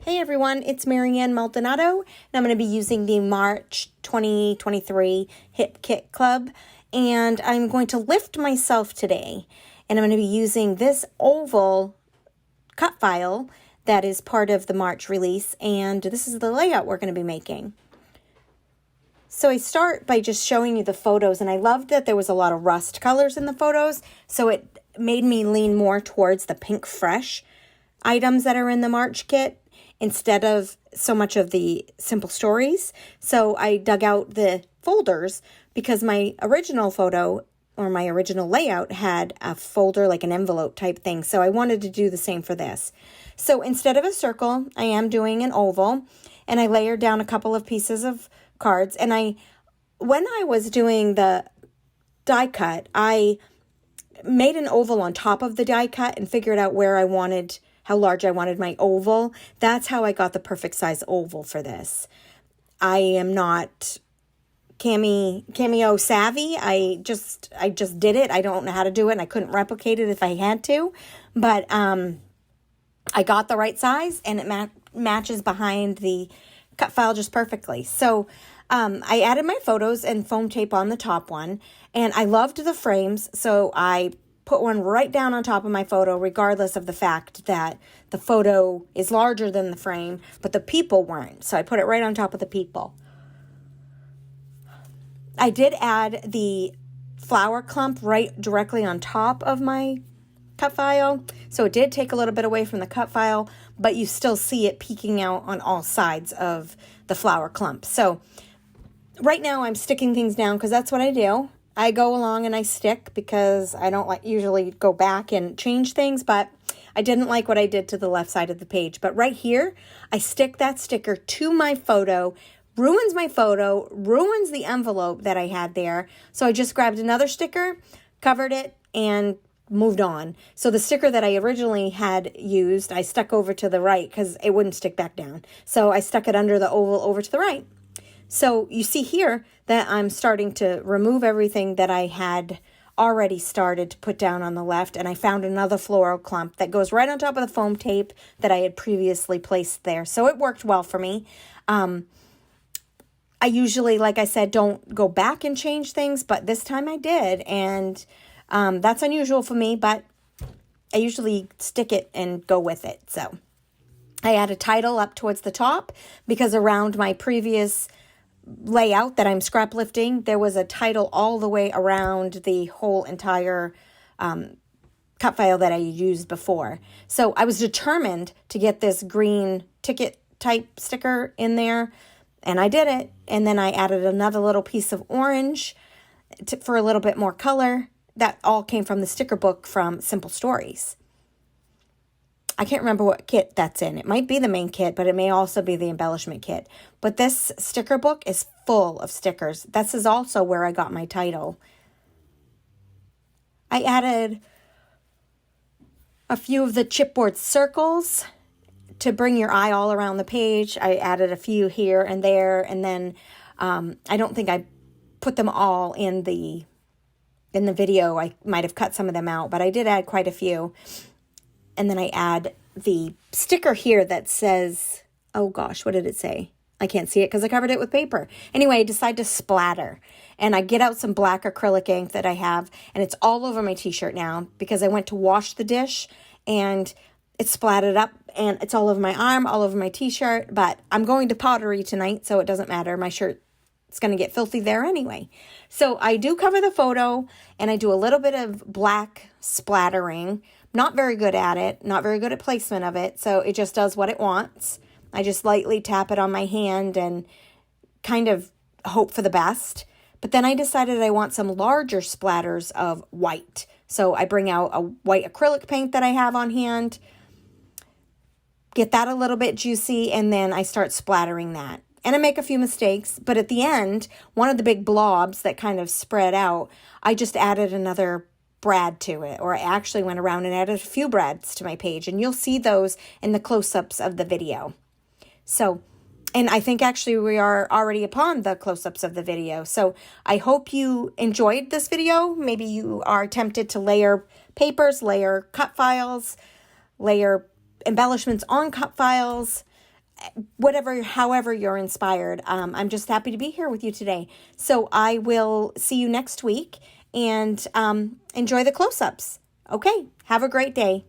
Hey everyone, it's Maldonado, and I'm going to be using the March 2023 Hip Kit Club, and I'm going to lift myself today, and I'm going to be using this oval cut file that is part of the March release, and this is the layout we're going to be making. So I start by just showing you the photos, and I loved that there was a lot of rust colors in the photos, so it made me lean more towards the pink fresh items that are in the March kit instead of so much of the simple stories. So I dug out the folders because my original photo or my original layout had a folder, like an envelope type thing. So I wanted to do the same for this. So instead of a circle, I am doing an oval, and I layered down a couple of pieces of cards. And when I was doing the die cut, I made an oval on top of the die cut and figured out how large I wanted my oval. That's how I got the perfect size oval for this. I am not cameo savvy. I just did it. I don't know how to do it, and I couldn't replicate it if I had to. But I got the right size, and it matches behind the cut file just perfectly. So I added my photos and foam tape on the top one, and I loved the frames, so I put one right down on top of my photo, regardless of the fact that the photo is larger than the frame, but the people weren't. So I put it right on top of the people. I did add the flower clump right directly on top of my cut file. So it did take a little bit away from the cut file, but you still see it peeking out on all sides of the flower clump. So right now I'm sticking things down because that's what I do. I go along and I stick because I don't usually go back and change things, but I didn't like what I did to the left side of the page. But right here, I stick that sticker to my photo, ruins my photo, ruins the envelope that I had there. So I just grabbed another sticker, covered it, and moved on. So the sticker that I originally had used, I stuck over to the right because it wouldn't stick back down. So I stuck it under the oval over to the right. So you see here that I'm starting to remove everything that I had already started to put down on the left, and I found another floral clump that goes right on top of the foam tape that I had previously placed there. So it worked well for me. I usually, like I said, don't go back and change things, but this time I did, and that's unusual for me, but I usually stick it and go with it. So I add a title up towards the top because around my previous layout that I'm scrap lifting, there was a title all the way around the whole entire cut file that I used before. So I was determined to get this green ticket type sticker in there, and I did it. And then I added another little piece of orange for a little bit more color. That all came from the sticker book from Simple Stories. I can't remember what kit that's in. It might be the main kit, but it may also be the embellishment kit. But this sticker book is full of stickers. This is also where I got my title. I added a few of the chipboard circles to bring your eye all around the page. I added a few here and there, and then I don't think I put them all in the video. I might have cut some of them out, but I did add quite a few. And then I add the sticker here that says, oh gosh, what did it say? I can't see it because I covered it with paper. Anyway, I decide to splatter. And I get out some black acrylic ink that I have, and it's all over my t-shirt now because I went to wash the dish and it splattered up, and it's all over my arm, all over my t-shirt. But I'm going to pottery tonight, so it doesn't matter. My shirt is going to get filthy there anyway. So I do cover the photo, and I do a little bit of black splattering. Not very good at it, not very good at placement of it, so it just does what it wants. I just lightly tap it on my hand and kind of hope for the best. But then I decided I want some larger splatters of white. So I bring out a white acrylic paint that I have on hand, get that a little bit juicy, and then I start splattering that. And I make a few mistakes, but at the end, one of the big blobs that kind of spread out, I just added another brad to it, or I actually went around and added a few brads to my page, and you'll see those in the close-ups of the video. So, and I think actually we are already upon the close-ups of the video. So I hope you enjoyed this video. Maybe you are tempted to layer papers, layer cut files, layer embellishments on cut files. whatever, however you're inspired. I'm just happy to be here with you today. So I will see you next week, and enjoy the close-ups. Okay, have a great day.